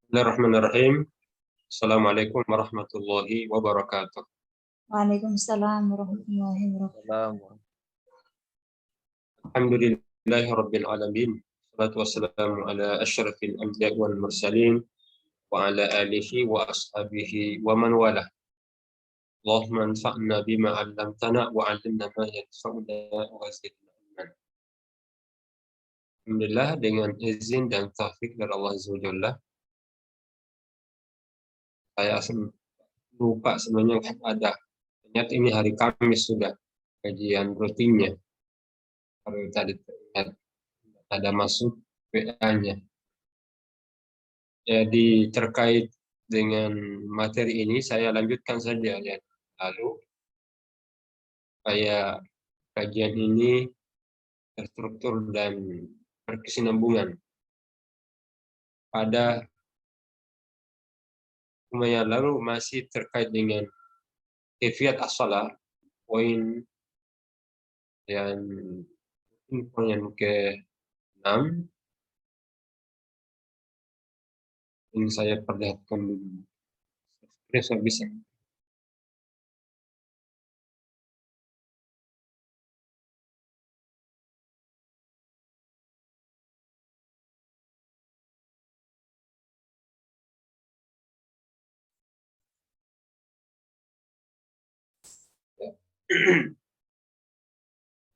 Bismillahirrahmanirrahim. Assalamualaikum warahmatullahi wabarakatuh. Waalaikumsalam warahmatullahi wabarakatuh. Alhamdulillahi rabbil alamin. Wassalatu wassalamu ala asyrafil anbiya wal mursalin wa ala alihi wa ashabihi wa man wala. Allahumma anfa'na bima 'allamtana wa 'allimna ma yanfa'una wa zidna ilman. Alhamdulillah, dengan izin dan taufik dari Allah Azza wa Jalla, saya lupa sebenarnya ada. Ternyata ini hari Kamis sudah kajian rutinnya. Baru tadi terlihat ada masuk WA-nya. Jadi terkait dengan materi ini saya lanjutkan saja ya. Lalu supaya kajian ini terstruktur dan berkesinambungan. Pada lumayan lalu masih terkait dengan kaifiat as-shalah, poin yang ke-6 ini saya perlihatkan dulu. Saya bisa.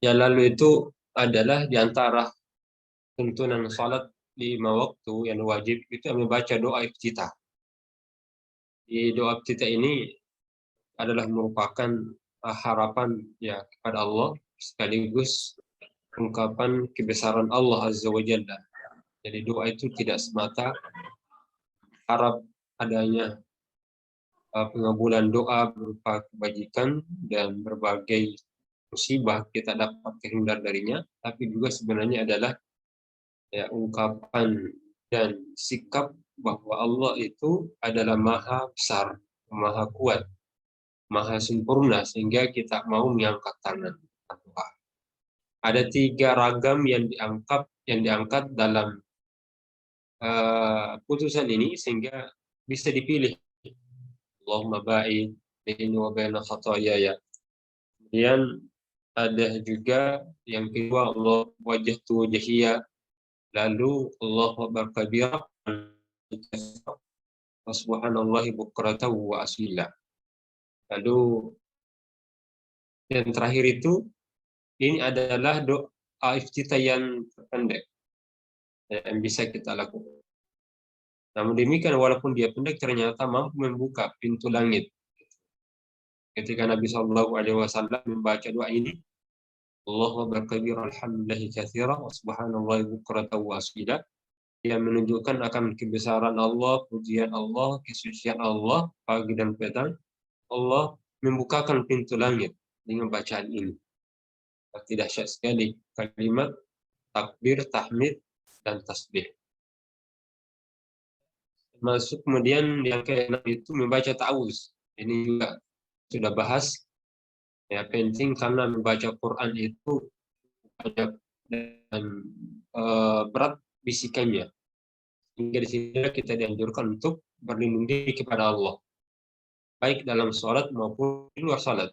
Ya, lalu itu adalah di antara tuntunan salat 5 waktu yang wajib itu membaca doa iftitah. Di doa iftitah ini adalah merupakan harapan ya kepada Allah sekaligus ungkapan kebesaran Allah Azza wa Jalla. Jadi doa itu tidak semata harap adanya pengabulan doa berupa kebajikan dan berbagai musibah kita dapat terhindar darinya, tapi juga sebenarnya adalah ya ungkapan dan sikap bahwa Allah itu adalah maha besar, maha kuat, maha sempurna sehingga kita mau mengangkat tangan. Ada 3 ragam yang diangkat dalam putusan ini sehingga bisa dipilih. Allahumma ba'id baini wa baina khataayaya. Kemudian ada juga yang kedua, Allah wajhtu wajhiya, lalu Allahu akbar kabira wa subhanallahi bukratan wa asila. Lalu yang terakhir itu ini adalah doa iftitah yang pendek yang bisa kita lakukan. Namun demikian walaupun dia pendek ternyata mampu membuka pintu langit. Ketika Nabi Shallallahu Alaihi Wasallam membaca doa ini, Allahu akbar kabira alhamdulillahi katsira wa subhanallahi bukratan wa asila, yang menunjukkan akan kebesaran Allah, pujian Allah, kesucian Allah pagi dan petang. Allah membukakan pintu langit dengan bacaan ini. Tidak dahsyat sekali kalimat takbir, tahmid, dan tasbih. Masuk kemudian yang ke-6 itu membaca ta'awuz. Ini juga sudah bahas. Ya, penting karena membaca Quran itu banyak dan berat bisikannya. Hingga di sini kita dianjurkan untuk berlindung diri kepada Allah, baik dalam sholat maupun di luar sholat.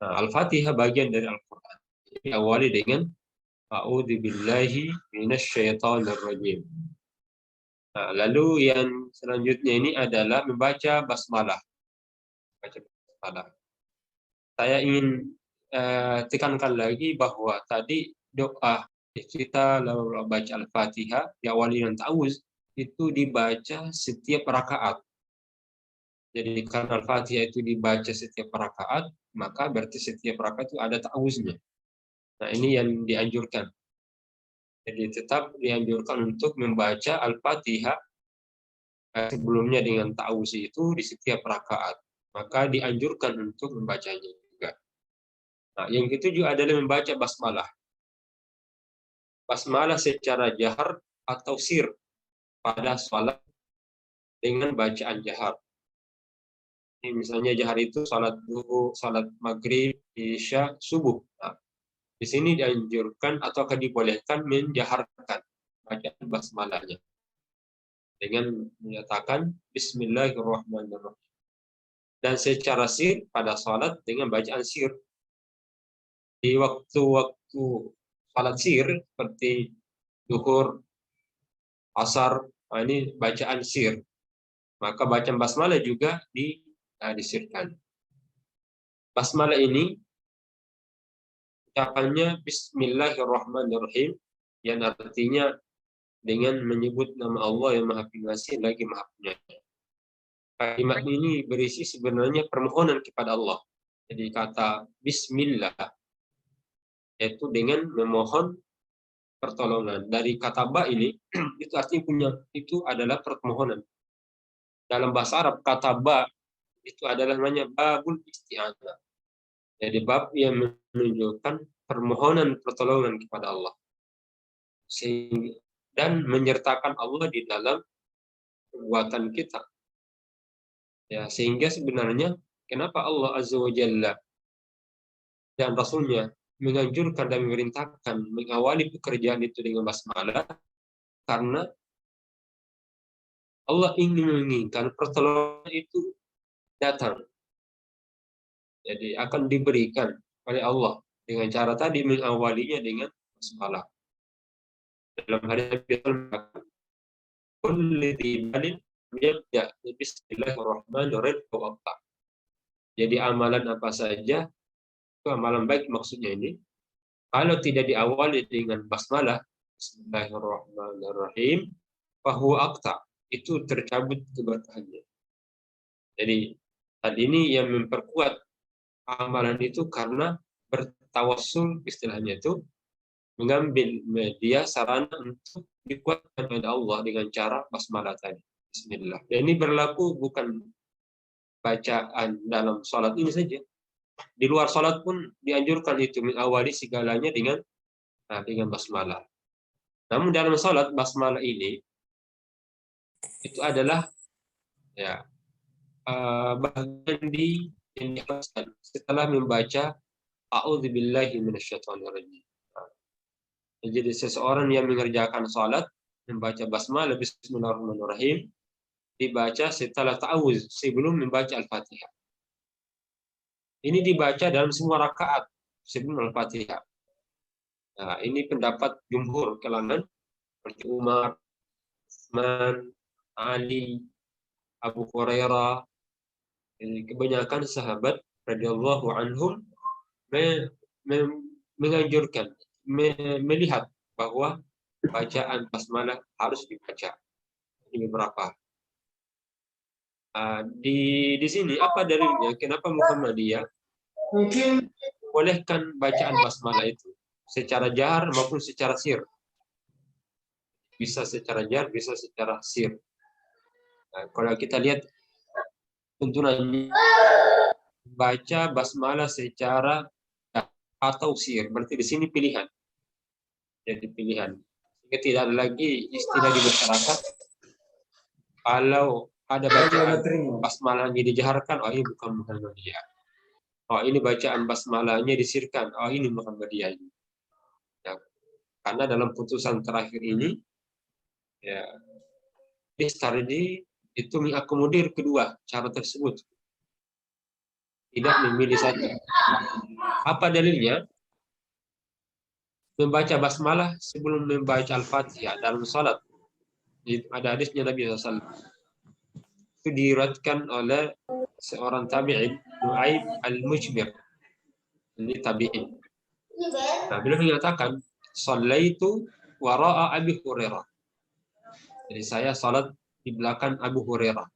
Nah, Al-Fatihah bagian dari Al-Quran. Jadi awali dengan A'udzubillahi minasyaitonir rajim. Nah, lalu yang selanjutnya ini adalah membaca basmalah. Saya ingin tekankan lagi bahwa tadi doa kita lalu baca Al-Fatihah diawali dengan ta'awuz itu dibaca setiap rakaat. Jadi karena Al-Fatihah itu dibaca setiap rakaat, maka berarti setiap rakaat itu ada ta'awuznya. Nah, ini yang dianjurkan. Jadi tetap dianjurkan untuk membaca Al-Fatihah sebelumnya dengan ta'awuz itu di setiap rakaat. Maka dianjurkan untuk membacanya juga. Nah, yang ketujuh adalah membaca basmalah. Basmalah secara jahar atau sir pada salat dengan bacaan jahar. Ini misalnya jahar itu salat zuhur, salat maghrib, isya, subuh. Nah, di sini dianjurkan atau akan dibolehkan menjaharkan bacaan basmalahnya. dengan menyatakan Bismillahirrahmanirrahim. Dan secara sir pada salat dengan bacaan sir. Di waktu-waktu salat sir seperti zuhur, asar, ini bacaan sir. Maka bacaan basmalah juga disirkan. Basmalah ini ucapannya Bismillahirrahmanirrahim, yang artinya dengan menyebut nama Allah yang Maha Pengasih lagi Maha Penyayang. Kalimat ini berisi sebenarnya permohonan kepada Allah. Jadi kata Bismillah yaitu dengan memohon pertolongan. Dari kata ba ini itu artinya itu adalah permohonan. Dalam bahasa Arab kata ba itu adalah namanya babul isti'anah. Jadi bab yang menunjukkan permohonan pertolongan kepada Allah. Dan menyertakan Allah di dalam perbuatan kita. Ya, sehingga sebenarnya kenapa Allah Azza wa Jalla dan Rasulnya menganjurkan dan memerintahkan mengawali pekerjaan itu dengan basmalah, karena Allah ingin menginginkan pertolongan itu datang. Jadi akan diberikan oleh Allah dengan cara tadi mengawalinya dengan basmalah. Dalam hadis Bismillahirrahmanirrahim. Jadi amalan apa saja, itu amalan baik maksudnya ini, kalau tidak diawali dengan basmalah, Bismillahirrahmanirrahim, fahuwa aqta, itu tercabut keberkahannya. Jadi hal ini yang memperkuat amalan itu karena bertawassul, istilahnya itu mengambil media sarana untuk dikuatkan oleh Allah dengan cara basmalah tadi. Bismillah. Dan ini berlaku bukan bacaan dalam salat ini saja. Di luar salat pun dianjurkan itu mengawali segalanya dengan basmalah. Namun dalam salat basmalah ini itu adalah bagian yang diharuskan setelah membaca A'udzubillahi minasyaitonirrajim. Jadi seseorang yang mengerjakan salat membaca basmalah Bismillahirrahmanirrahim dibaca setelah ta'awuz sebelum membaca Al-Fatihah. Ini dibaca dalam semua rakaat sebelum Al-Fatihah. Nah, ini pendapat jumhur kalangan seperti Umar, Utsman, Ali, Abu Hurairah. Kebanyakan sahabat radhiyallahu anhum menganjurkan, melihat bahwa bacaan basmalah harus dibaca. Ini beberapa. Di sini apa dalilnya? Kenapa Muhammadiyah bolehkan bacaan basmalah itu secara jahar maupun secara sir? Bisa secara jahar, bisa secara sir. Kalau kita lihat tuntunannya baca basmalah secara atau sir, berarti di sini pilihan. Jadi pilihan. Sehingga tidak ada lagi istilah di masyarakat kalau ada bacaan basmalahnya dijaharkan, oh ini bukan Muhammadiyah. Oh ini bacaan basmalahnya disirkan, oh ini Muhammadiyah. Ya, karena dalam putusan terakhir ini, ya, Istardi itu mengakomodir kedua cara tersebut. Tidak memilih satu. Apa dalilnya? Membaca basmalah sebelum membaca Al-Fatihah dalam salat. Ada hadisnya Nabi SAW. Itu diriwayatkan oleh seorang tabi'in, Nu'aib al-Mujmir. Ini tabi'in. Nah, beliau menyatakan, "Shallaitu wara'a Abi Hurairah." Jadi saya salat di belakang Abu Hurairah.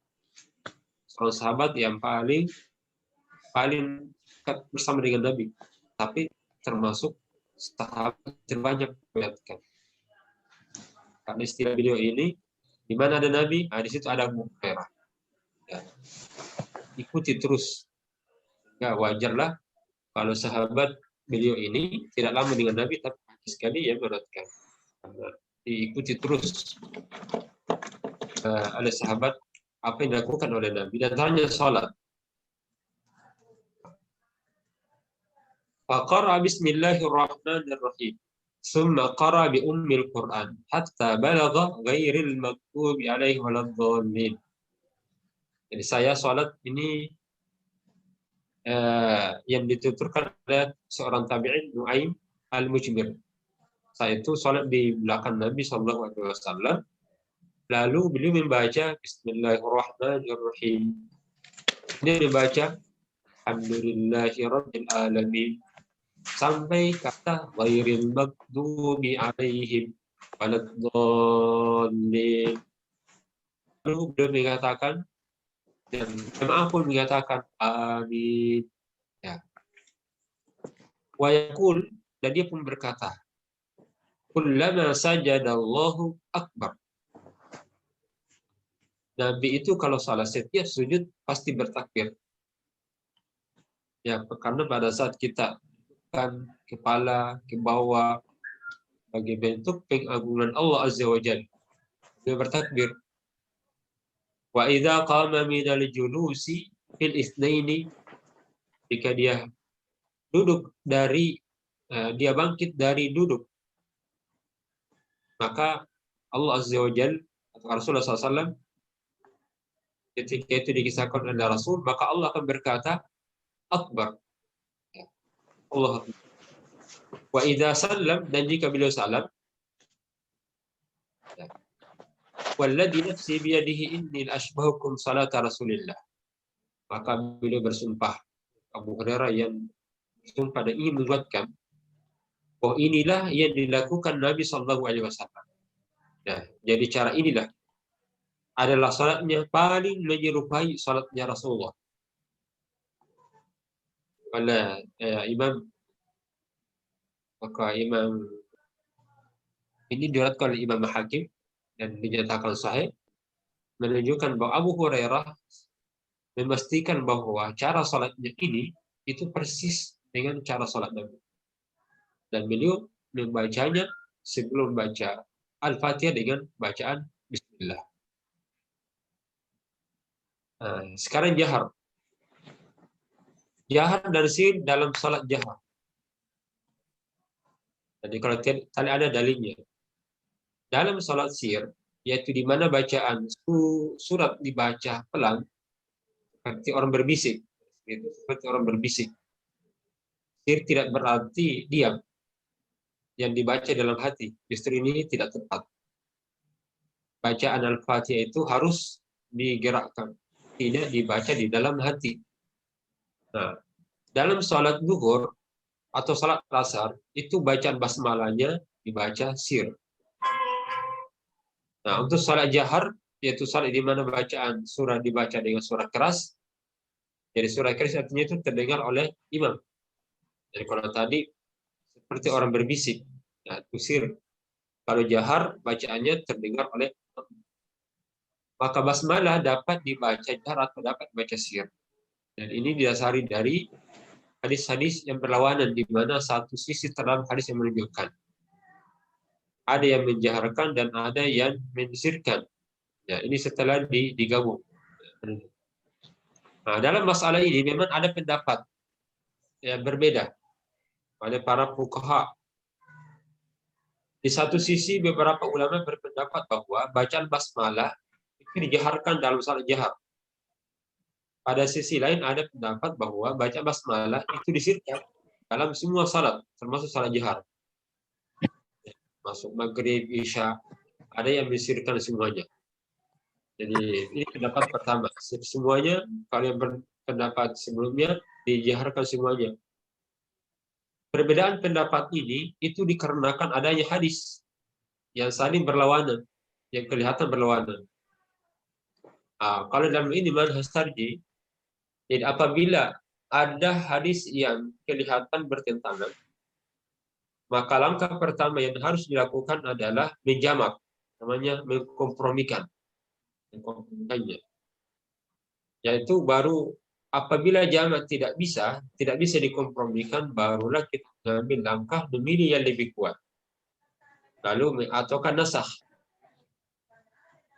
Seorang sahabat yang paling dekat bersama dengan Nabi, tapi termasuk sahabat terbanyak melihatkan. Karena istilah beliau ini, di mana ada Nabi, di situ ada Abu Hurairah. Ya. Ikuti terus. Ya, wajarlah kalau sahabat beliau ini tidak lama dengan Nabi, tapi sekali ya melihatkan. Diikuti terus oleh sahabat apa yang dilakukan oleh Nabi, dan hanya salat. Faqara Bismillahirrahmanirrahim. Summa qara bi ummil Qur'an hatta balagha ghairil maghdubi alaihim waladdallin. Jadi saya sholat ini yang dituturkan oleh seorang tabi'in Nu'aim al-Mujmir. Saya itu sholat di belakang Nabi SAW, lalu beliau membaca Bismillahirrahmanirrahim. Dia membaca Alhamdulillahirabbil alamin sampai kata ghairil maghdubi alaihim waladdallin. Lalu beliau mengatakan, dan jemaah pun mengatakan amin. Ya. Wa yaqul, dan dia pun berkata, kullama sajadallahu akbar. Nabi itu kalau salat setiap sujud pasti bertakbir. Ya, karena pada saat kita kan kepala ke bawah bagi bentuk pengagungan Allah Azza wa Jalla, dia bertakbir. Wa idza qama minal julusi fil itsnaini, jika dia duduk dari dia bangkit dari duduk, maka Allah Azza wa Jalla atau Rasulullah SAW ketika itu dikisahkan oleh Rasul, maka Allah akan berkata akbar. Allah akbar. Wa idza sallam, dan jika beliau salam, walladzi nafsi biyadihi inni ashbahukum salata Rasulillah, maka beliau bersumpah, Abu Hurairah yang bersumpah dan ingin menguatkan bahwa inilah yang dilakukan Nabi Shallallahu Alaihi Wasallam. Nah, jadi cara inilah adalah salatnya paling menyerupai salatnya Rasulullah. Oleh Imam ini diriwayatkan oleh Imam Hakim dan dinyatakan sahih, menunjukkan bahwa Abu Hurairah memastikan bahwa cara salatnya ini itu persis dengan cara salat Nabi. Dan beliau membacanya sebelum baca Al-Fatihah dengan bacaan Bismillah. Nah, sekarang jahar. Jahar dan sir dalam salat jahar. Jadi kalau tadi ada dalilnya. Dalam salat sir, yaitu di mana bacaan surat dibaca pelan, seperti orang berbisik. Itu seperti orang berbisik. Sir tidak berarti diam. Yang dibaca dalam hati. Justru ini tidak tepat. Bacaan Al-Fatihah itu harus digerakkan. Tidak dibaca di dalam hati. Nah, dalam salat zuhur atau salat asar, itu bacaan basmalahnya dibaca sir. Nah, untuk salat jahar, yaitu salat di mana bacaan surah dibaca dengan suara keras. Jadi suara keras artinya itu terdengar oleh imam. Jadi kalau tadi seperti orang berbisik, nah, itu sir. Kalau jahar, bacaannya terdengar oleh imam. Maka basmalah dapat dibaca jahar atau dapat dibaca sir. Dan ini didasari dari hadis-hadis yang berlawanan, di mana satu sisi terdapat hadis yang menunjukkan ada yang menjaharkan dan ada yang mensirkan. Ya, ini setelah digabung. Nah, dalam masalah ini memang ada pendapat yang berbeda oleh para fuqaha. Di satu sisi beberapa ulama berpendapat bahwa bacaan basmalah itu dijaharkan dalam salat jahar. Pada sisi lain ada pendapat bahwa baca basmalah itu disirkan dalam semua salat, termasuk salat jahar. Masuk maghrib, isya, ada yang disirkan semuanya. Jadi ini pendapat pertama. Semuanya, kalau yang berpendapat sebelumnya, dijaharkan semuanya. Perbedaan pendapat ini itu dikarenakan adanya hadis yang saling berlawanan, yang kelihatan berlawanan. Kalau dalam ini manhaj tarjih, jadi apabila ada hadis yang kelihatan bertentangan, maka langkah pertama yang harus dilakukan adalah menjamak, namanya mengkompromikannya. Yaitu baru apabila jamak tidak bisa dikompromikan, barulah kita mengambil langkah memilih yang lebih kuat. Lalu ataukah nasakh.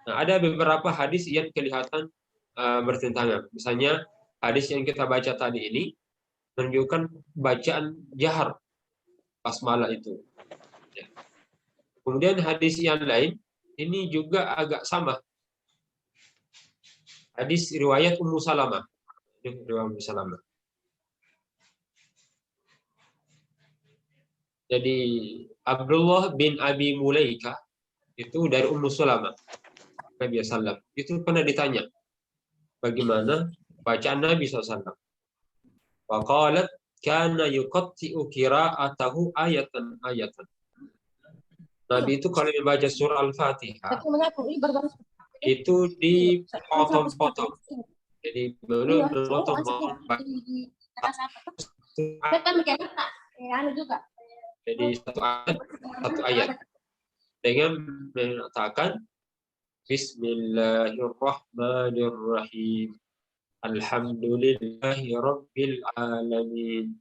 Nah, ada beberapa hadis yang kelihatan bertentangan. Misalnya hadis yang kita baca tadi ini menunjukkan bacaan jahar basmalah itu. Ya. Kemudian hadis yang lain ini juga agak sama. Hadis riwayat Ummu Salamah. Riwayat Ummu Salamah. Jadi Abdullah bin Abi Mulaika itu dari Ummu Salamah. Nabi SAW. Itu pernah ditanya, bagaimana bacaan Nabi SAW. Waqalat kana yuqatti'u qira'atahu ayatan. Nabi itu kalau membaca surah Al-Fatihah itu dipotong-potong. Jadi belum memotong. Jadi satu ayat dengan mengatakan Bismillahirrahmanirrahim. Alhamdulillahi rabbil alamin.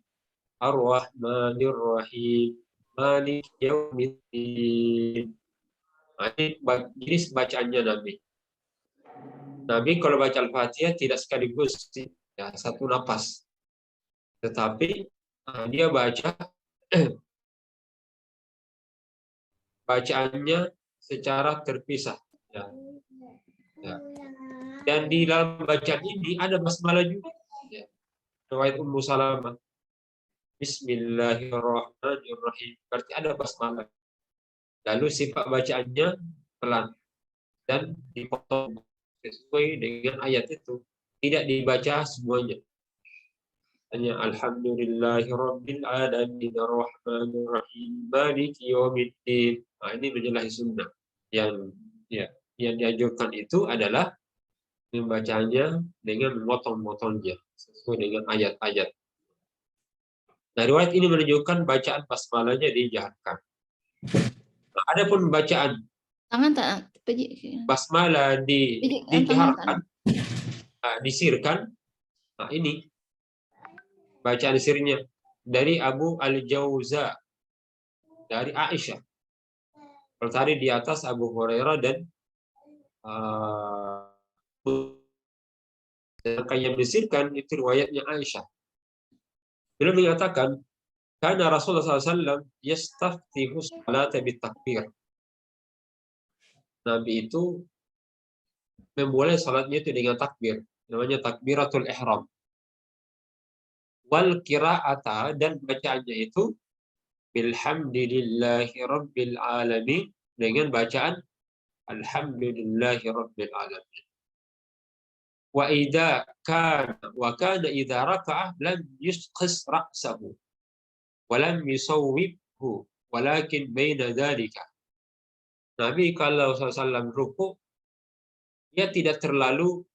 Ar-Rahmanir-Rahim. Malik yaumiddin. Ini jenis bacaannya Nabi. Nabi kalau baca Al-Fatihah tidak sekaligus ya, satu napas. Tetapi dia baca bacaannya secara terpisah. Ya. Ya. Dan di dalam bacaan ini ada basmalah juga. Ya. Riwayat Ummu Salamah. Bismillahirrahmanirrahim. Berarti ada basmalah. Lalu sifat bacaannya pelan dan dipotong sesuai dengan ayat itu. Tidak dibaca semuanya. Hanya Alhamdulillahirabbil alamin arrahmanirrahim maliki yaumiddin. Nah, ini menjadi sunnah. Yang dianjurkan itu adalah membacanya dengan memotong-motongnya sesuai dengan ayat-ayat. Nah, riwayat ini menunjukkan bacaan basmalahnya dijahatkan. Nah, adapun bacaan basmalah dijaharkan, disirkan. Nah, ini bacaan sirnya dari Abu Al-Jauza dari Aisyah. Kalau tadi di atas Abu Hurairah dan yang disirkan itu riwayatnya Aisyah. Beliau mengatakan, karena Rasulullah SAW yastaftihu salata bitakbir. Nabi itu memulai salatnya itu dengan takbir, namanya takbiratul ihram. Wal qira'ata, dan bacaannya itu bilhamdillahi rabbil alamin, dengan bacaan alhamdulillahi rabbil alamin. Wa kana idza raka'a lam yusqis ra'sahu wa lam yusawwibhu walakin baina dzalika. Nabi kalau SAW rukuk, dia tidak terlalu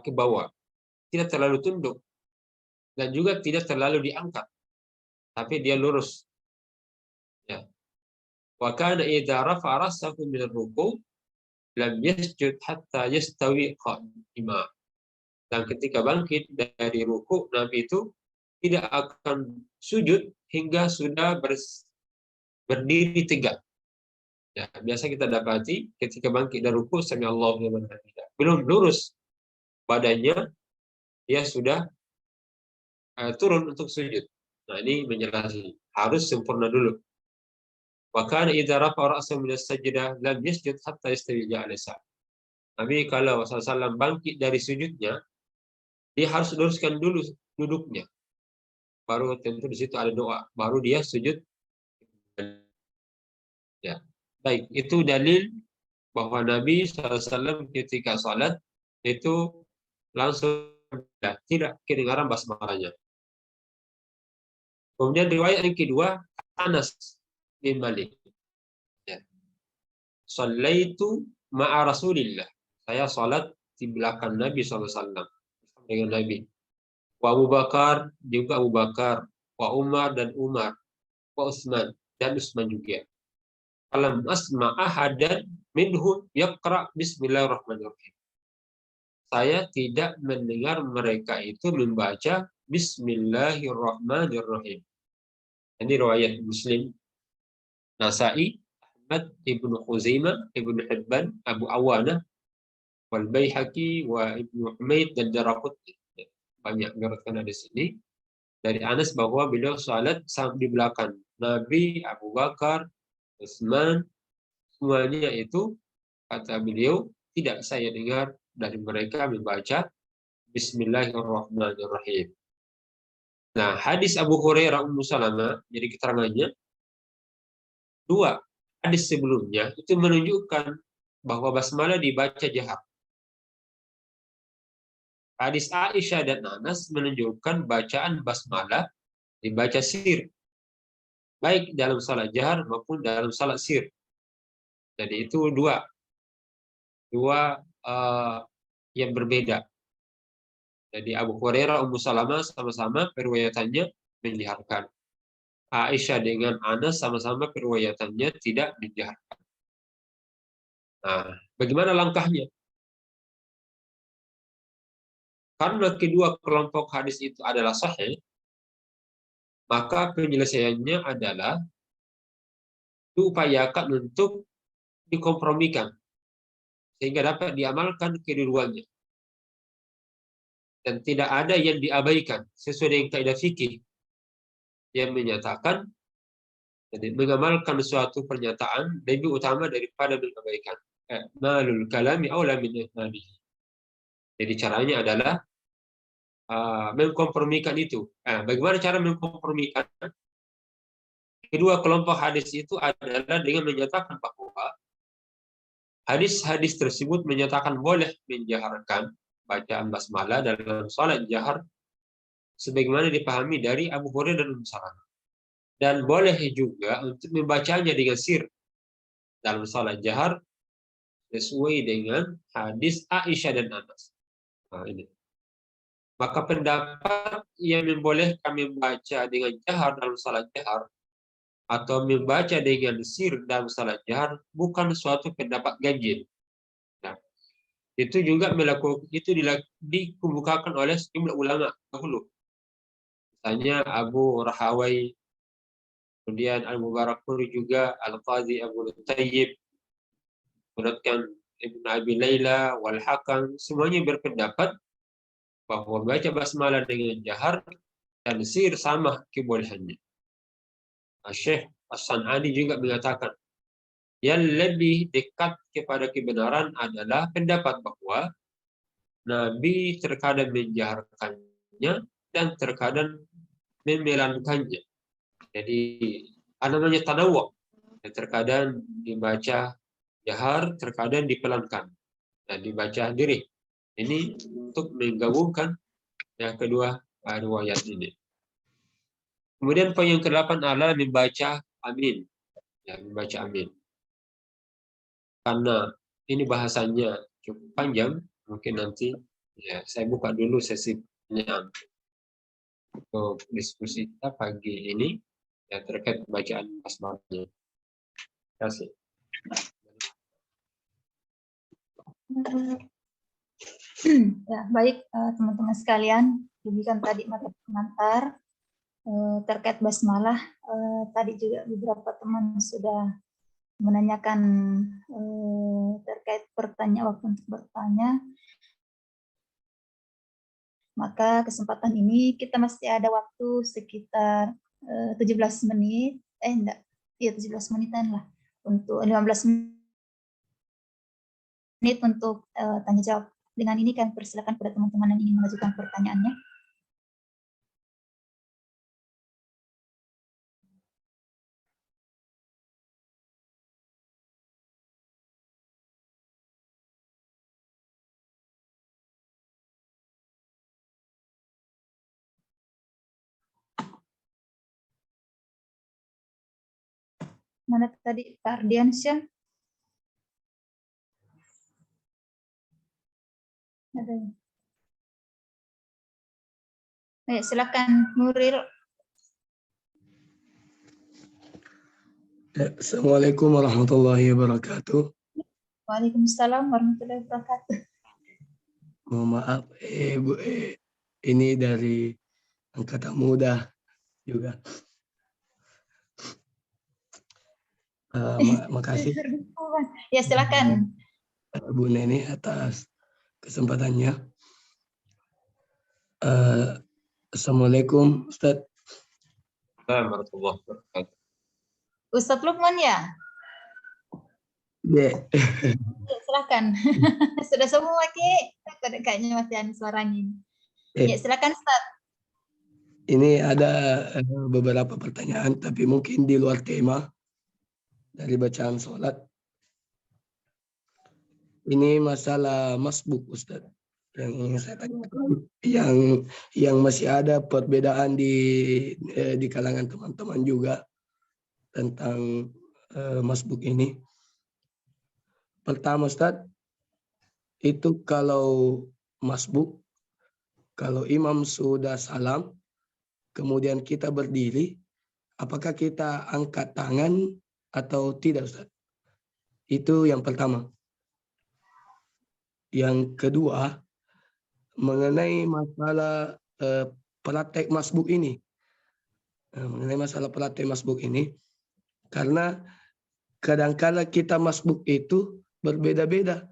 ke bawah, tidak terlalu tunduk, dan juga tidak terlalu diangkat, tapi dia lurus. Ya. Wa kana idza rafa'a ra'sahu min ar-ruku' lam yasjud hatta yastawi qa'ima. Dan ketika bangkit dari ruku', Nabi itu tidak akan sujud hingga sudah berdiri tegak. Ya, biasa kita dapati ketika bangkit dari ruku', sami Allahu liman hamidah, belum lurus badannya, dia sudah turun untuk sujud. Nah, ini menjelaskan harus sempurna dulu. Wa kana idza rafa'a ra'sahu min as-sajdah lam yasjud hatta yastawi jalisa. Nabi kalau SAW bangkit dari sujudnya, dia harus luruskan dulu duduknya. Baru tentu di situ ada doa, baru dia sujud. Ya. Baik, itu dalil bahwa Nabi SAW ketika salat itu langsung tidak kedengaran basmalahnya. Kemudian riwayat yang kedua, Anas bin Malik. Ya. Sallaitu ma'a Rasulillah. Saya salat di belakang Nabi SAW dengan Nabi. Wa Abu Bakar, juga Abu Bakar. Wa Umar dan Umar. Wa Utsman dan Utsman juga. Falam asma ahadan minhum yaqra bismillahirrahmanirrahim. Saya tidak mendengar mereka itu membaca Bismillahirrahmanirrahim. Ini riwayat Muslim, Nasa'i, Ahmad, Ibnu Khuzaimah, Ibnu Hibban, Abu Awanah, wal Baihaqi, wa Ibnu Humaid dan Daraqutni. Banyak meriwayatkan di sini dari Anas bahwa beliau salat di belakang Nabi, Abu Bakar, Utsman, semuanya itu, kata beliau, tidak saya dengar dari mereka membaca Bismillahirrahmanirrahim. Nah, hadis Abu Hurairah Ummu Salamah, jadi keterangannya, dua hadis sebelumnya itu menunjukkan bahwa basmalah dibaca jahar. Hadis Aisyah dan Anas menunjukkan bacaan basmalah dibaca sir, baik dalam salat jahar maupun dalam salat sir. Jadi itu dua yang berbeda. Jadi Abu Hurairah Ummu Salamah sama-sama periwayatannya menjaharkan. Aisyah dengan Anas sama-sama periwayatannya tidak menjaharkan. Nah, bagaimana langkahnya? Karena kedua kelompok hadis itu adalah sahih, maka penyelesaiannya adalah diupayakan untuk dikompromikan sehingga dapat diamalkan kedua-duanya. Dan tidak ada yang diabaikan sesuai dengan kaidah fikih yang menyatakan jadi mengamalkan suatu pernyataan lebih utama daripada mengabaikan. Malul kalami aula min ihmalihi. Jadi caranya adalah mengkompromikan itu. Bagaimana cara mengkompromikan? Kedua kelompok hadis itu adalah dengan menyatakan bahwa hadis-hadis tersebut menyatakan boleh menjaharkan bacaan basmalah dalam salat jahar sebagaimana dipahami dari Abu Hurairah dan Ummu Salamah. Dan boleh juga untuk membacanya dengan sir dalam salat jahar sesuai dengan hadis Aisyah dan Anas. Nah, ini. Maka pendapat yang membolehkan membaca dengan jahar dalam salat jahar atau membaca dengan sir dalam salat jahar bukan suatu pendapat ganjil. Nah, itu juga dikemukakan oleh sejumlah ulama dahulu. Misalnya Abu Rahawai, kemudian Al-Mubarakfuri juga, Al-Qadhi Abu Tayyib, menurutkan Ibn Abi Layla, Wal-Hakam, semuanya berpendapat bahwa membaca basmalah dengan jahar dan sir sama kebolehannya. Syekh As-San'ani juga mengatakan yang lebih dekat kepada kebenaran adalah pendapat bahwa Nabi terkadang menjaharkannya dan terkadang memelankannya. Jadi namanya tanawwu. Terkadang dibaca jahar, terkadang dipelankan dan dibaca diri. Ini untuk menggabungkan yang kedua riwayat ini. Kemudian poin yang ke-8 adalah membaca amin. Ya, membaca amin. Karena ini bahasanya cukup panjang, mungkin nanti ya saya buka dulu sesi pertanyaan untuk diskusi kita pagi ini ya terkait bacaan basmalahnya. Terima kasih. Ya, baik teman-teman sekalian, demikian tadi materi pengantar terkait basmalah. Tadi juga beberapa teman sudah menanyakan terkait waktu untuk bertanya. Maka kesempatan ini kita masih ada waktu sekitar 17 menit, 17 menitan lah, untuk 15 menit untuk tanya jawab. Dengan ini kami persilakan pada teman-teman yang ingin mengajukan pertanyaannya. Mana tadi Pak Ardiansyah? Ada. Silakan Nuril. Assalamualaikum warahmatullahi wabarakatuh. Waalaikumsalam warahmatullahi wabarakatuh. Mohon maaf, Bu, ini dari angkatan muda juga. Makasih. Ya, silakan. Bu Neni atas kesempatannya. Assalamualaikum, Ustaz. Warahmatullahi wabarakatuh. Ustadz Lukman ya? Dek. Ya, silakan. Sudah semua, Ki. Kayaknya masih ada suaranya. Ya, silakan, Ustaz. Ini ada beberapa pertanyaan, tapi mungkin di luar tema dari bacaan sholat. Ini masalah masbuk, Ustaz. Yang ingin saya tanyakan, yang masih ada perbedaan di kalangan teman-teman juga tentang masbuk ini. Pertama, Ustaz, itu kalau masbuk, kalau imam sudah salam, kemudian kita berdiri, apakah kita angkat tangan atau tidak, Ustaz? Itu yang pertama. Yang kedua, mengenai masalah praktek masbuk ini. Mengenai masalah praktek masbuk ini, karena kadang-kala kita masbuk itu berbeda-beda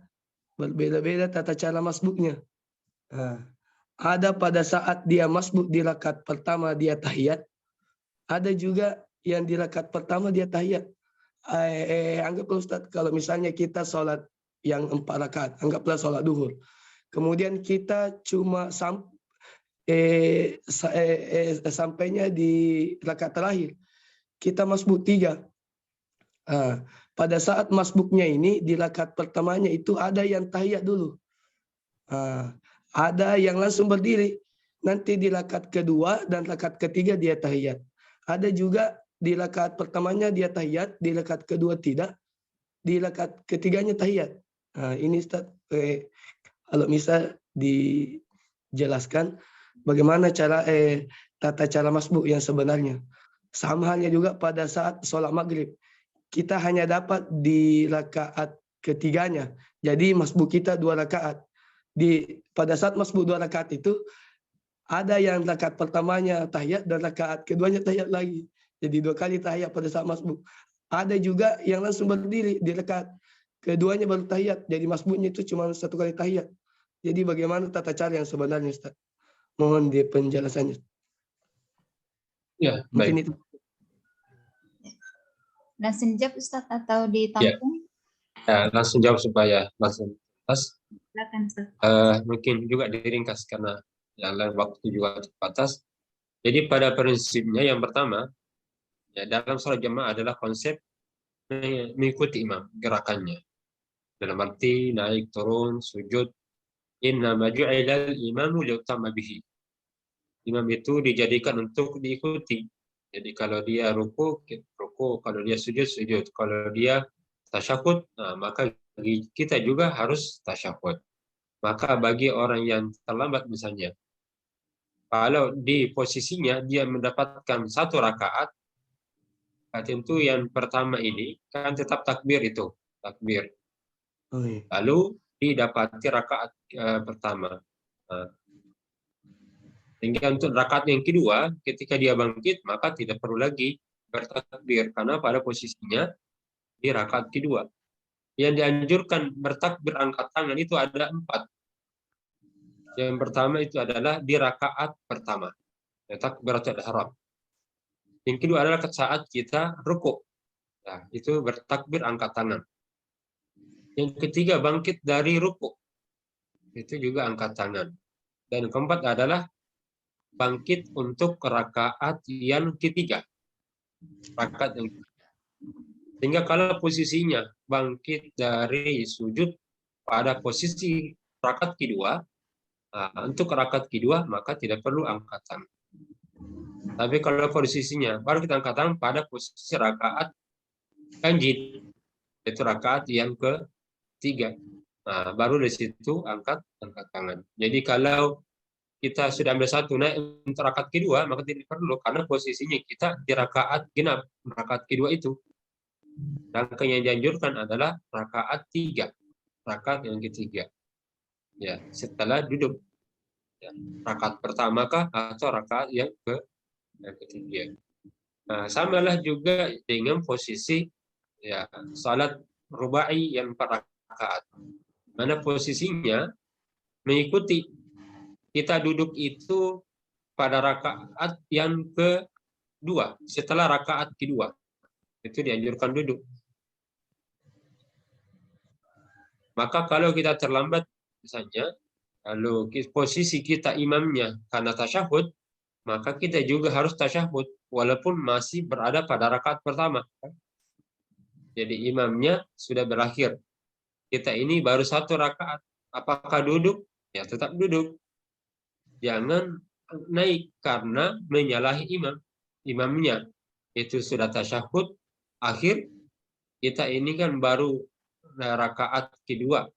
tata cara masbuknya. Ada pada saat dia masbuk di rakaat pertama dia tahiyat, ada juga yang di rakaat pertama dia tahiyat. Anggaplah Ustaz, kalau misalnya kita sholat yang 4 rakaat, anggaplah sholat duhur. Kemudian kita cuma sampainya di rakaat terakhir, kita masbuk 3. Pada saat masbuknya ini di rakaat pertamanya itu ada yang tahiyat dulu. Ada yang langsung berdiri. Nanti di rakaat kedua dan rakaat ketiga dia tahiyat. Ada juga di rakaat pertamanya dia tahiyat, di rakaat kedua tidak, di rakaat ketiganya tahiyat. Ini Ustaz, kalau bisa dijelaskan bagaimana tata cara masbuk yang sebenarnya. Sama halnya juga pada saat sholat maghrib. Kita hanya dapat di rakaat ketiganya. Jadi masbuk kita 2 rakaat. Pada saat masbuk 2 rakaat itu, ada yang rakaat pertamanya tahiyat dan rakaat keduanya tahiyat lagi. Jadi 2 kali tahiyat pada saat masbuk. Ada juga yang langsung berdiri di rakaat keduanya baru tahiyat. Jadi masbuknya itu cuma 1 kali tahiyat. Jadi bagaimana tata cara yang sebenarnya, Ustaz? Mohon di penjelasannya. Ya, Mungkin baik. itu. Langsung jawab, Ustaz, atau ditampung? Ya, langsung jawab supaya langsung pas. Silakan, Ustaz. Mungkin juga diringkas karena dalam waktu juga terbatas. Jadi pada prinsipnya yang pertama, ya dalam sholat jamaah adalah konsep mengikuti imam gerakannya. Dalam arti naik, turun, sujud. Innama ju'ilal imamu liutamma bihi. Imam itu dijadikan untuk diikuti. Jadi kalau dia ruku, kalau dia sujud, sujud. Kalau dia tasyahud, maka kita juga harus tasyahud. Maka bagi orang yang terlambat misalnya, kalau di posisinya dia mendapatkan 1 rakaat, tentu yang pertama ini kan tetap takbir itu, takbir. Lalu didapati rakaat pertama. Sehingga untuk rakaat yang kedua, ketika dia bangkit, maka tidak perlu lagi bertakbir, karena pada posisinya di rakaat kedua. Yang dianjurkan bertakbir angkat tangan itu ada 4. Yang pertama itu adalah di rakaat pertama, takbiratul ihram. Yang kedua adalah saat kita rukuk, nah, itu bertakbir angkat tangan. Yang ketiga bangkit dari rukuk, itu juga angkat tangan. Dan keempat adalah bangkit untuk rakaat yang ketiga. Sehingga kalau posisinya bangkit dari sujud pada posisi rakaat kedua, untuk rakaat kedua maka tidak perlu angkat tangan. Tapi kalau posisinya baru kita angkat tangan pada posisi rakaat ganjil, itu rakaat yang ketiga. Baru dari situ angkat tangan. Jadi kalau kita sudah ambil 1 naik untuk rakaat kedua, maka tidak perlu, karena posisinya kita di rakaat genap, rakaat kedua itu. Rangkaian yang dianjurkan adalah rakaat 3, rakaat yang ketiga. Ya, setelah duduk. Ya, rakaat pertama kah atau rakaat yang ketiga. Samalah juga dengan posisi ya salat rubai yang 4 rakaat. Mana posisinya mengikuti kita duduk itu pada rakaat yang kedua, setelah rakaat kedua. Itu dianjurkan duduk. Maka kalau kita terlambat, misalnya, kalau posisi kita imamnya karena tasyahud, maka kita juga harus tasyahud, walaupun masih berada pada rakaat pertama. Jadi imamnya sudah berakhir. Kita ini baru 1 rakaat. Apakah duduk? Ya tetap duduk. Jangan naik karena menyalahi imamnya. Itu sudah tasyahud akhir, kita ini kan baru rakaat kedua.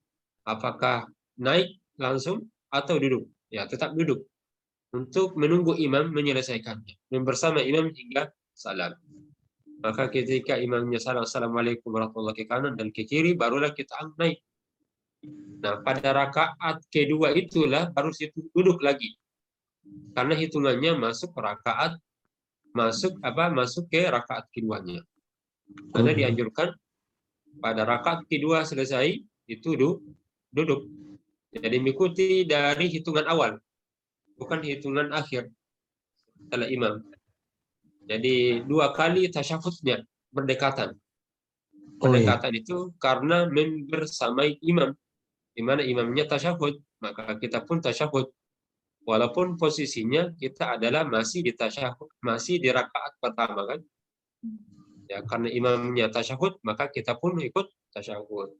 Apakah naik langsung atau duduk? Ya tetap duduk untuk menunggu imam menyelesaikannya. Dan bersama imam hingga salam. Maka ketika imamnya salam, assalamualaikum warahmatullahi wabarakatuh, ke kanan dan ke kiri, barulah kita naik. Nah, pada rakaat kedua itulah baru situ duduk lagi. Karena hitungannya masuk ke rakaat keduanya. Karena dianjurkan pada rakaat kedua selesai itu duduk. Jadi mengikuti dari hitungan awal, bukan hitungan akhir setelah imam. Jadi 2 kali tasyahudnya berdekatan. Berdekatan itu karena membersamai imam, di mana imamnya tasyahud, maka kita pun tasyahud. Walaupun posisinya kita adalah masih di tasyahud, masih di rakaat pertama kan. Ya, karena imamnya tasyahud, maka kita pun ikut tasyahud.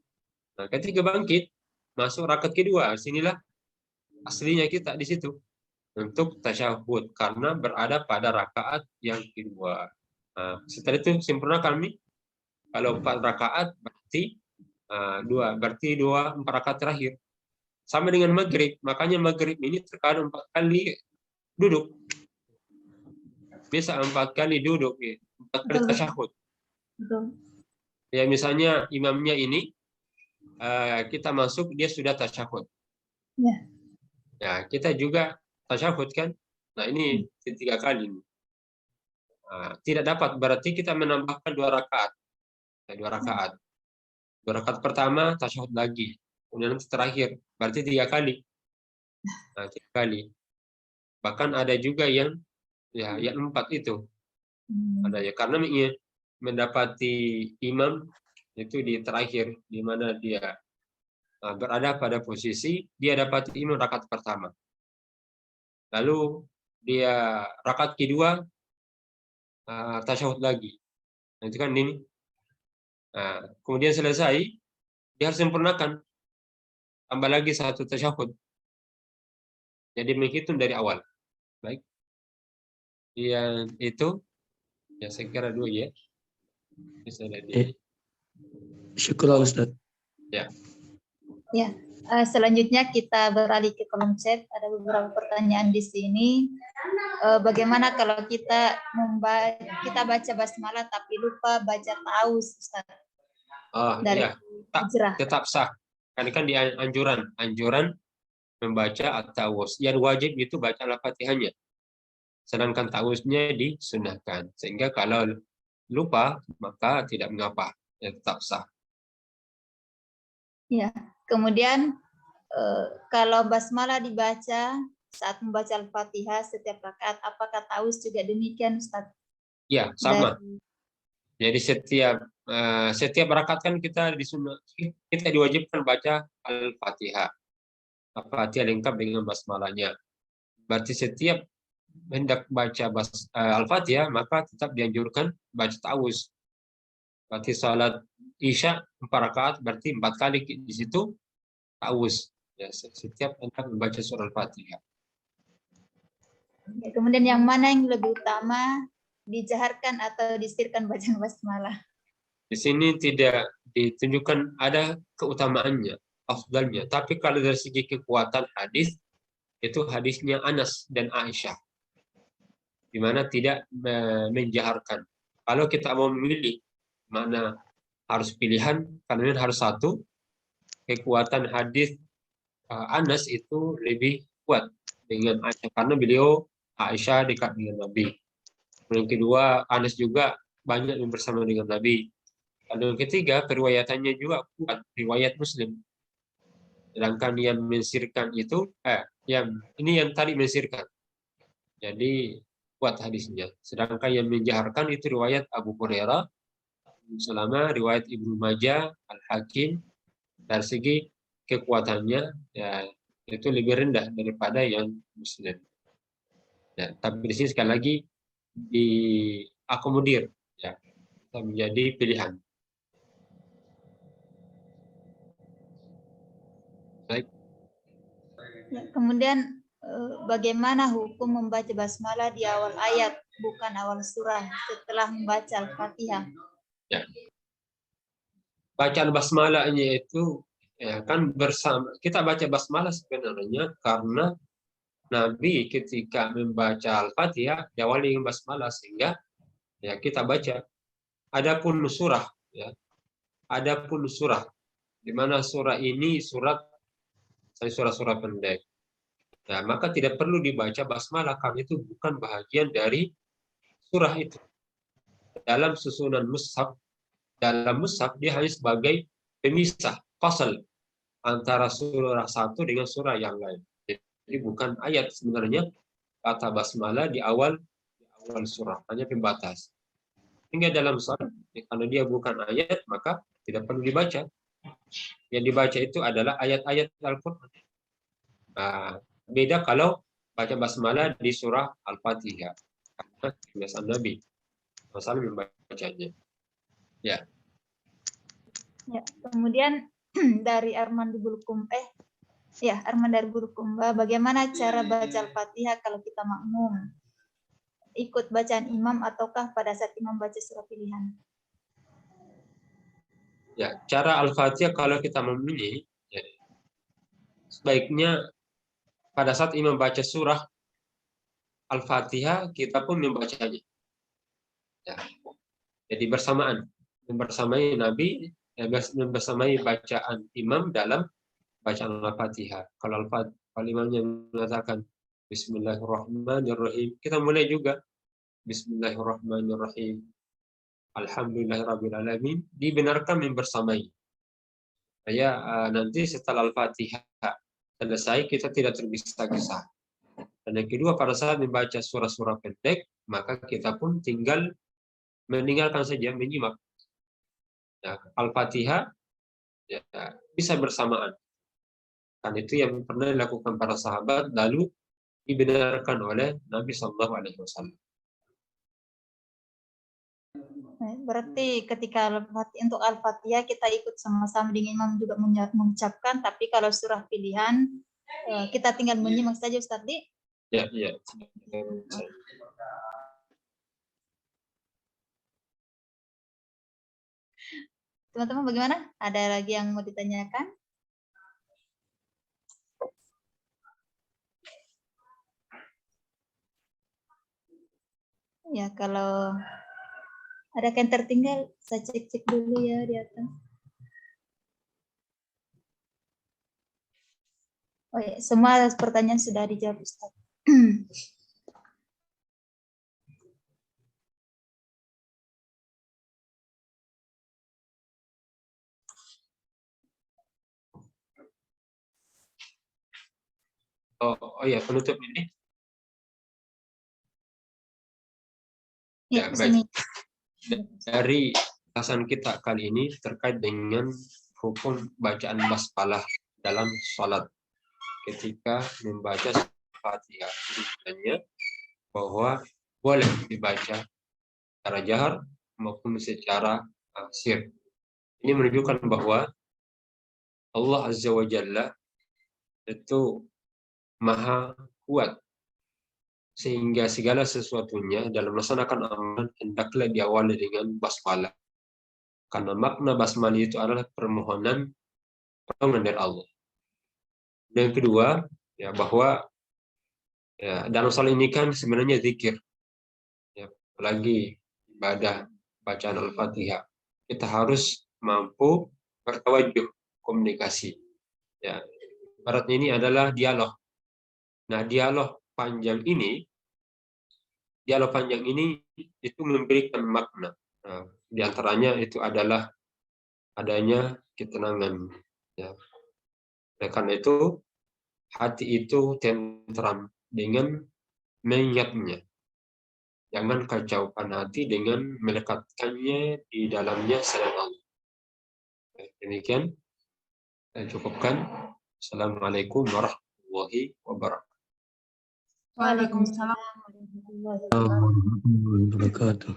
Nah, ketika bangkit masuk rakaat kedua, sinilah aslinya kita di situ untuk tasyahud karena berada pada rakaat yang kedua. Nah, setelah itu sempurna kami. Kalau 4 rakaat berarti 4 rakaat terakhir. Sama dengan maghrib, makanya maghrib ini terkadang 4 kali duduk. Bisa 4 kali duduk, 4 kali tasyahud. Ya misalnya imamnya ini kita masuk, dia sudah tasyahud. Ya kita juga tasyahud kan. Nah ini 3 kali. Tidak dapat, berarti kita menambahkan 2 rakaat. 2 rakaat. 2 rakaat pertama tasyahud lagi. Kemudian terakhir, berarti 3 kali. 3 kali. Bahkan ada juga yang 4 itu. Ada ya, karena mendapati imam itu di terakhir, di mana dia berada pada posisi dia dapat imam rakaat pertama. Lalu dia rakaat kedua tasyahud lagi. Nah, itu kan ini. Kemudian selesai, dia harus sempurnakan. Tambah lagi 1 tasyahud. Jadi menghitung dari awal. Baik. Yang itu, ya saya kira 2 ya. Syukur Ustaz. Ya. Ya, selanjutnya kita beralih ke kolom chat. Ada beberapa pertanyaan di sini. Bagaimana kalau kita baca basmalah tapi lupa baca taus, Ustaz? Dari tetap sah. Karena kan di anjuran membaca at-ta'awuz. Yang wajib itu baca al-Fatihahnya. Sedangkan ta'awuznya disunahkan. Sehingga kalau lupa maka tidak mengapa, ya tetap sah. Ya, kemudian kalau basmalah dibaca saat membaca Al-Fatihah setiap rakaat, apakah ta'awuz juga demikian, Ustaz? Ya, sama. Jadi setiap rakaat kan kita diwajibkan baca Al-Fatihah. Al-Fatihah lengkap dengan basmalahnya. Berarti setiap hendak baca Al-Fatihah maka tetap dianjurkan baca ta'awuz. Berarti salat Isya 4 rakaat berarti 4 kali di situ ta'awuz. Ya, setiap hendak membaca surah Al-Fatihah. Ya, kemudian yang mana yang lebih utama, dijaharkan atau disirkan bacaan basmalah? Di sini tidak ditunjukkan ada keutamaannya, afdalnya. Tapi kalau dari segi kekuatan hadis, itu hadisnya Anas dan Aisyah, di mana tidak menjaharkan. Kalau kita mau memilih mana harus pilihan, karena harus satu, kekuatan hadis Anas itu lebih kuat dengan Aisyah, karena beliau Aisyah dekat dengan Nabi. Yang kedua, Anas juga banyak yang bersama dengan Nabi. Dan yang ketiga, periwayatannya juga kuat, riwayat Muslim. Sedangkan yang mensirkan itu, yang tadi mensirkan. Jadi kuat hadisnya. Sedangkan yang menjaharkan itu riwayat Abu Hurairah, selama riwayat Ibnu Majah, Al-Hakim, dari segi kekuatannya ya itu lebih rendah daripada yang musnad. Ya, tapi di sini sekali lagi diakomodir ya menjadi pilihan. Baik. Ya, kemudian bagaimana hukum membaca basmalah di awal ayat bukan awal surah setelah membaca Al-Fatihah? Ya. Bacaan basmalahnya itu ya kan bersama kita baca basmalah sebenarnya karena Nabi ketika membaca Al-Fatihah diawali dengan basmalah sehingga ya kita baca. Adapun surah ya, adapun surah di mana surah ini surah-surah pendek. Ya, maka tidak perlu dibaca basmalah karena itu bukan bahagian dari surah itu. Dalam susunan mushaf, dalam mushaf dia hanya sebagai pemisah, fasal antara surah satu dengan surah yang lain. Jadi bukan ayat sebenarnya kata basmalah di awal surah, hanya pembatas. Hingga dalam salat, karena dia bukan ayat, maka tidak perlu dibaca. Yang dibaca itu adalah ayat-ayat Al-Quran. Nah, beda kalau baca basmalah di surah Al-Fatihah. Karena kebiasaan Nabi masalah membacanya. Ya. Ya, kemudian dari Arman di Bulukumba, Arman dari Bulukumba, bagaimana cara baca Al-Fatihah kalau kita makmum? Ikut bacaan imam ataukah pada saat imam baca surah pilihan? Ya, cara Al-Fatihah kalau kita memilih, ya, sebaiknya pada saat imam baca surah Al-Fatihah, kita pun membacanya. Ya. Jadi membersamai Nabi, membersamai bacaan imam dalam bacaan Al-Fatihah. Kalau imamnya mengatakan Bismillahirrahmanirrahim, kita mulai juga Bismillahirrahmanirrahim. Alhamdulillahirrahmanirrahim. Dibenarkan membersamai. Supaya nanti setelah Al-Fatihah selesai, kita tidak tergesa-gesa. Dan yang kedua, pada saat membaca surah-surah pendek, maka kita pun tinggal meninggalkan saja, menyimak. Ya, Al-Fatihah ya, bisa bersamaan. Kan itu yang pernah dilakukan para sahabat, lalu dibenarkan oleh Nabi Shallallahu Alaihi Wasallam. Berarti ketika untuk Al-Fatihah kita ikut sama-sama dengan imam juga mengucapkan, tapi kalau surah pilihan kita tinggal menyimak saja, Ustaz Di. Ya, ya. Teman-teman bagaimana? Ada lagi yang mau ditanyakan? Ya, kalau ada yang tertinggal, saya cek-cek dulu ya di atas. Oh ya, semua pertanyaan sudah dijawab, Ustaz. Oh ya, penutup ini. Ya, baik. Dari bahasan kita kali ini terkait dengan hukum bacaan basmalah dalam sholat ketika membaca Fatihah. Sebenarnya bahwa boleh dibaca secara jahar maupun secara sir. Ini menunjukkan bahwa Allah Azza wa Jalla itu maha kuat sehingga segala sesuatunya dalam melaksanakan amalan hendaklah diawali dengan basmalah. Karena makna basmalah itu adalah permohonan dari Allah. Dan yang kedua, ya bahwa ya, dalam soal ini kan sebenarnya zikir. Ya, apalagi ibadah bacaan Al-Fatihah. Kita harus mampu bertawajuh komunikasi. Ya, ibaratnya ini adalah dialog. Nah, dialog panjang ini itu memberikan makna. Nah, di antaranya itu adalah adanya ketenangan. Ya. Nah, karena itu hati itu tentram dengan mengingatnya. Jangan kacaukan hati dengan melekatkannya di dalamnya selain Allah. Demikian Saya cukupkan. Assalamualaikum warahmatullahi wabarakatuh. Waalaikumsalam. Waalaikumsalam warahmatullahi wabarakatuh. Warahmatullahi wabarakatuh.